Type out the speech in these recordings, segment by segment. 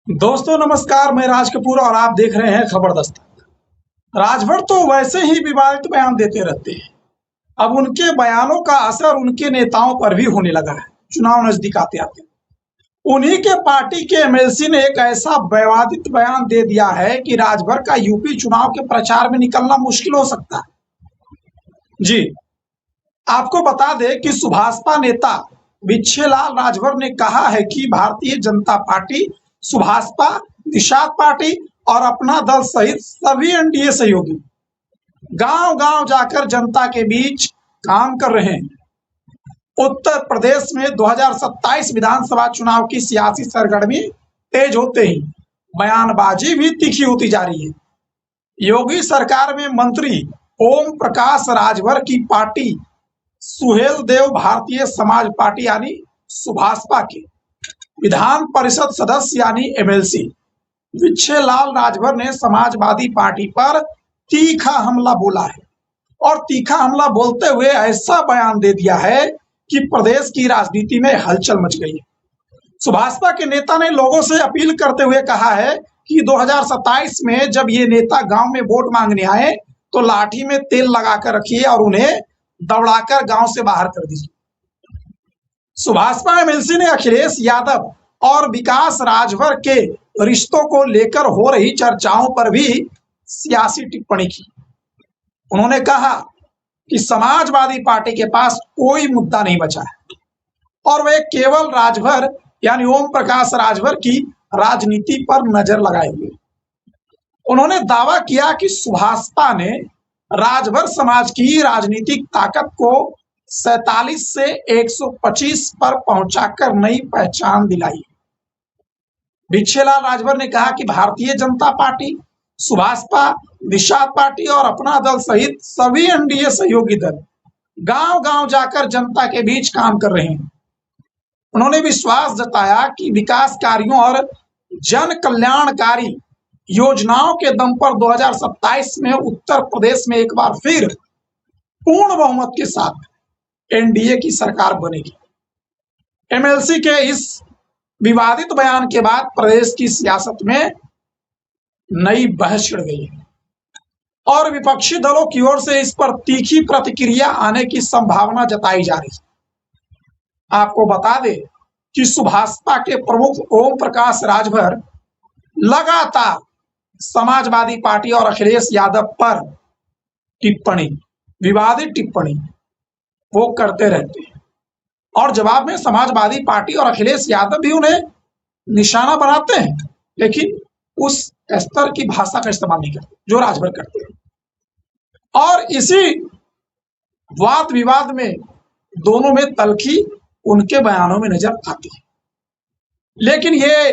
दोस्तों नमस्कार, मैं राज कपूर और आप देख रहे हैं खबर दस्तक। राजभर तो वैसे ही विवादित बयान देते रहते हैं। अब उनके बयानों का असर उनके नेताओं पर भी होने लगा है। चुनाव नजदीक आते आते उन्हीं के पार्टी के एमएलसी ने एक ऐसा विवादित बयान दे दिया है कि राजभर का यूपी चुनाव के प्रचार में निकलना मुश्किल हो सकता है। जी, आपको बता दें कि सुभाषपा नेता बिच्छेलाल राजभर ने कहा है कि भारतीय जनता पार्टी, सुभाषपा, निषाद पार्टी और अपना दल सहित सभी एनडीए सहयोगी गांव-गांव जाकर जनता के बीच काम कर रहे हैं। उत्तर प्रदेश में 2027 विधानसभा चुनाव की सियासी सरगर्मी तेज होते ही बयानबाजी भी तीखी होती जा रही है। योगी सरकार में मंत्री ओम प्रकाश राजभर की पार्टी सुहेल देव भारतीय समाज पार्टी यानी सुभाषपा के विधान परिषद सदस्य यानी एमएलसी बिच्छेलाल राजभर ने समाजवादी पार्टी पर तीखा हमला बोला है और तीखा हमला बोलते हुए ऐसा बयान दे दिया है कि प्रदेश की राजनीति में हलचल मच गई है। सुभाषपा के नेता ने लोगों से अपील करते हुए कहा है कि 2027 में जब ये नेता गांव में वोट मांगने आए तो लाठी में तेल लगाकर रखिए और उन्हें दौड़ाकर गांव से बाहर कर दीजिए। सुभाषपा एमएलसी ने अखिलेश यादव और विकास राजभर के रिश्तों को लेकर हो रही चर्चाओं पर भी सियासी टिप्पणी की। उन्होंने कहा कि समाजवादी पार्टी के पास कोई मुद्दा नहीं बचा है और वे केवल राजभर यानी ओम प्रकाश राजभर की राजनीति पर नजर लगाए हुए। उन्होंने दावा किया कि सुभाषपा ने राजभर समाज की राजनीतिक ताकत को 47 से 125 पर पहुंचाकर नई पहचान दिलाई। बिच्छेलाल राजभर ने कहा कि भारतीय जनता पार्टी, सुभाषपा, निषाद पार्टी और अपना दल सहित सभी एनडीए सहयोगी दल गांव-गांव जाकर जनता के बीच काम कर रहे हैं। उन्होंने विश्वास जताया कि विकास कार्यों और जन कल्याणकारी योजनाओं के दम पर 2027 में उत्तर प्रदेश में एक बार फिर पूर्ण बहुमत के साथ एनडीए की सरकार बनेगी। एमएलसी के इस विवादित बयान के बाद प्रदेश की सियासत में नई बहस छिड़ गई है और विपक्षी दलों की ओर से इस पर तीखी प्रतिक्रिया आने की संभावना जताई जा रही है। आपको बता दें कि सुभाषपा के प्रमुख ओम प्रकाश राजभर लगातार समाजवादी पार्टी और अखिलेश यादव पर विवादित टिप्पणी वो करते रहते हैं और जवाब में समाजवादी पार्टी और अखिलेश यादव भी उन्हें निशाना बनाते हैं, लेकिन उस स्तर की भाषा का इस्तेमाल नहीं करते जो राजभर करते हैं। और इसी वाद विवाद में दोनों में तल्खी उनके बयानों में नजर आती है, लेकिन ये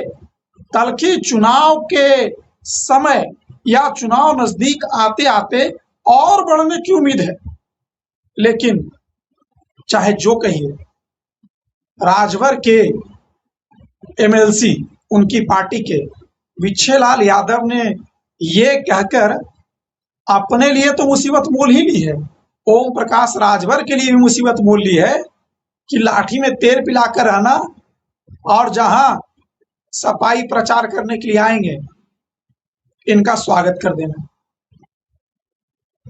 तल्खी चुनाव के समय या चुनाव नजदीक आते आते और बढ़ने की उम्मीद है। लेकिन चाहे जो कहिए, राजभर के एमएलसी उनकी पार्टी के बिच्छेलाल यादव ने ये कहकर अपने लिए तो मुसीबत मोल ही ली है, ओम प्रकाश राजभर के लिए भी मुसीबत मोल ली है कि लाठी में तेल पिलाकर रहना और जहां सफाई प्रचार करने के लिए आएंगे इनका स्वागत कर देना।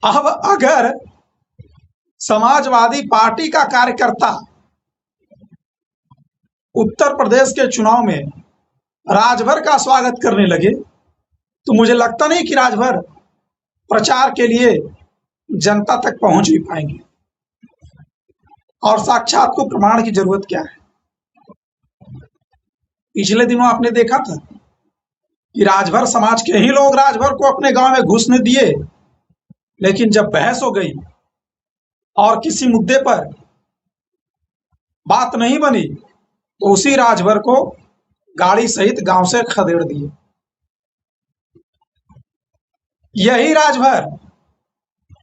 अब अगर समाजवादी पार्टी का कार्यकर्ता उत्तर प्रदेश के चुनाव में राजभर का स्वागत करने लगे तो मुझे लगता नहीं कि राजभर प्रचार के लिए जनता तक पहुंच भी पाएंगे। और साक्षात को प्रमाण की जरूरत क्या है? पिछले दिनों आपने देखा था कि राजभर समाज के ही लोग राजभर को अपने गांव में घुसने दिए, लेकिन जब बहस हो गई और किसी मुद्दे पर बात नहीं बनी तो उसी राजभर को गाड़ी सहित गांव से खदेड़ दिए। यही राजभर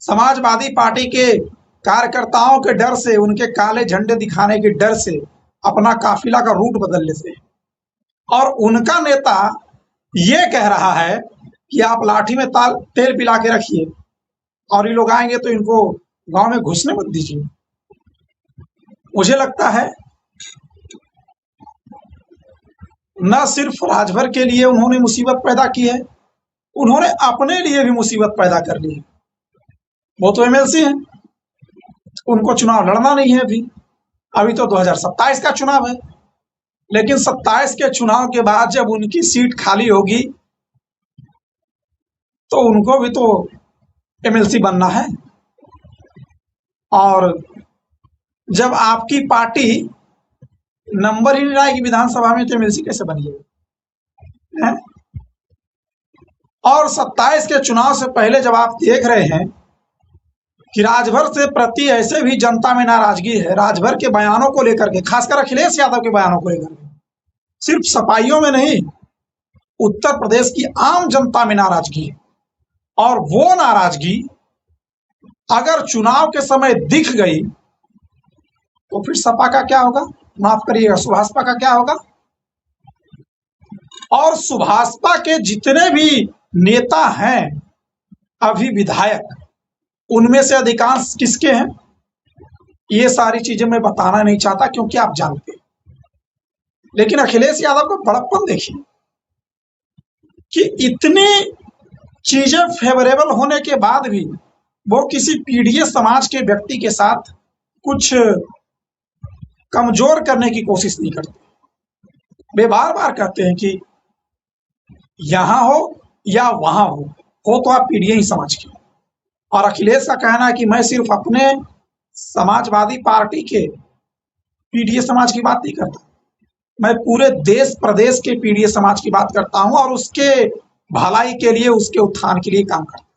समाजवादी पार्टी के कार्यकर्ताओं के डर से, उनके काले झंडे दिखाने के डर से अपना काफिला का रूट बदल लेते हैं और उनका नेता ये कह रहा है कि आप लाठी में तेल पिला के रखिए और ये लोग आएंगे तो इनको गांव में घुसने मत दीजिए। मुझे लगता है न सिर्फ राजभर के लिए उन्होंने मुसीबत पैदा की है, उन्होंने अपने लिए भी मुसीबत पैदा कर ली है। वो तो एमएलसी हैं, उनको चुनाव लड़ना नहीं है। अभी तो 2027 का चुनाव है, लेकिन 27 के चुनाव के बाद जब उनकी सीट खाली होगी तो उनको भी तो एमएलसी बनना है। और जब आपकी पार्टी नंबर ही नहीं लाएगी विधानसभा में तो एमएलसी कैसे बनिएगा? और 27 के चुनाव से पहले जब आप देख रहे हैं कि राजभर से प्रति ऐसे भी जनता में नाराजगी है, राजभर के बयानों को लेकर के, खासकर अखिलेश यादव के बयानों को लेकर के, सिर्फ सपाइयों में नहीं, उत्तर प्रदेश की आम जनता में नाराजगी है। और वो नाराजगी अगर चुनाव के समय दिख गई तो फिर सपा का क्या होगा, माफ करिएगा, सुभाषपा का क्या होगा? और सुभाषपा के जितने भी नेता हैं अभी विधायक, उनमें से अधिकांश किसके हैं? ये सारी चीजें मैं बताना नहीं चाहता क्योंकि आप जानते हैं। लेकिन अखिलेश यादव का बड़प्पन देखिए कि इतनी चीजें फेवरेबल होने के बाद भी वो किसी पीढ़िए समाज के व्यक्ति के साथ कुछ कमजोर करने की कोशिश नहीं करते। वे बार बार कहते हैं कि यहां हो या वहां हो तो आप पीढ़िए ही समाज के। और अखिलेश का कहना है कि मैं सिर्फ अपने समाजवादी पार्टी के पीढ़िए समाज की बात नहीं करता, मैं पूरे देश प्रदेश के पीढ़िए समाज की बात करता हूं और उसके भलाई के लिए, उसके उत्थान के लिए काम करता हूं।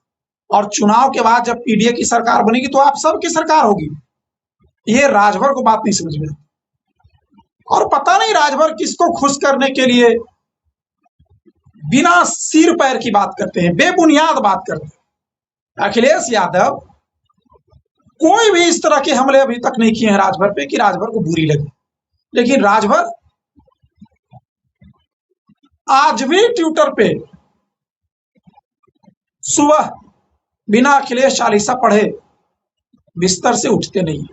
और चुनाव के बाद जब पीडीए की सरकार बनेगी तो आप सबकी सरकार होगी। ये राजभर को बात नहीं समझ में। और पता नहीं राजभर किसको खुश करने के लिए बिना सिर पैर की बात करते हैं, बेबुनियाद बात करते हैं। अखिलेश यादव कोई भी इस तरह के हमले अभी तक नहीं किए हैं राजभर पे कि राजभर को बुरी लगे। लेकिन राजभर आज भी ट्विटर पे सुबह बिना अखिलेश चालीसा पढ़े बिस्तर से उठते नहीं,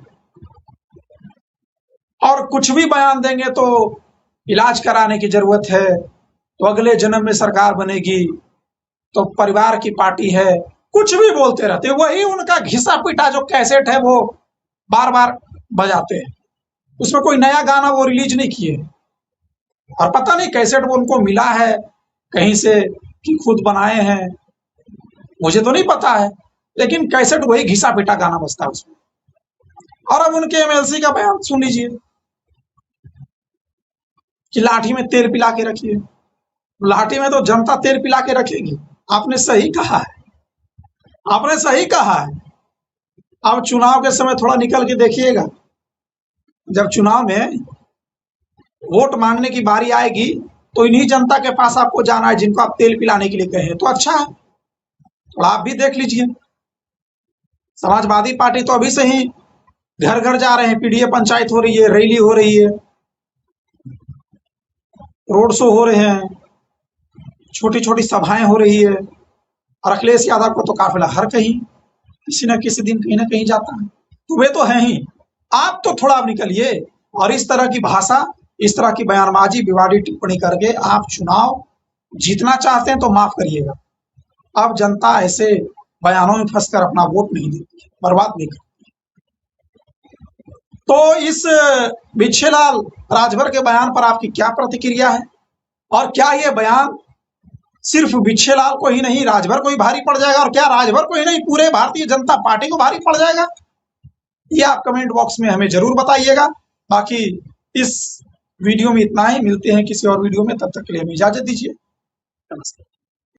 और कुछ भी बयान देंगे तो इलाज कराने की जरूरत है, तो अगले जन्म में सरकार बनेगी, तो परिवार की पार्टी है, कुछ भी बोलते रहते। वही उनका घिसा पिटा जो कैसेट है वो बार बार बजाते हैं, उसमें कोई नया गाना वो रिलीज नहीं किए। और पता नहीं कैसेट वो उनको मिला है कहीं से कि खुद बनाए हैं, मुझे तो नहीं पता है, लेकिन कैसेट वही घिसा पिटा गाना बजता है उसमें। और अब उनके एमएलसी का बयान सुन लीजिए कि लाठी में तेल पिला के रखिए। लाठी में तो जनता तेल पिला के रखेगी। आपने सही कहा है, आपने सही कहा है। अब चुनाव के समय थोड़ा निकल के देखिएगा, जब चुनाव में वोट मांगने की बारी आएगी तो इन्हीं जनता के पास आपको जाना है जिनको आप तेल पिलाने के लिए कहे हैं। तो अच्छा है, थोड़ा आप भी देख लीजिए। समाजवादी पार्टी तो अभी से ही घर घर जा रहे हैं, पीडीए पंचायत हो रही है, रैली हो रही है, रोड शो हो रहे हैं, छोटी छोटी सभाएं हो रही है। और अखिलेश यादव को तो काफिला हर कहीं किसी न किसी दिन कहीं ना कहीं जाता है। तो वे तो हैं ही। आप तो थोड़ा अब निकलिए और इस तरह की भाषा, इस तरह की बयानबाजी, विवादी टिप्पणी करके आप चुनाव जीतना चाहते हैं तो माफ करिएगा। अब जनता ऐसे बयानों में फंसकर अपना वोट नहीं देती, बर्बाद नहीं करती। तो इस बिच्छेलाल राजभर के बयान पर आपकी क्या प्रतिक्रिया है? और क्या ये बयान सिर्फ बिच्छेलाल को ही नहीं, राजभर को ही भारी पड़ जाएगा? और क्या राजभर को ही नहीं, पूरे भारतीय जनता पार्टी को भारी पड़ जाएगा? ये आप कमेंट बॉक्स में हमें जरूर बताइएगा। बाकी इस वीडियो में इतना ही, मिलते हैं किसी और वीडियो में, तब तक के लिए हमें इजाजत दीजिए। नमस्कार।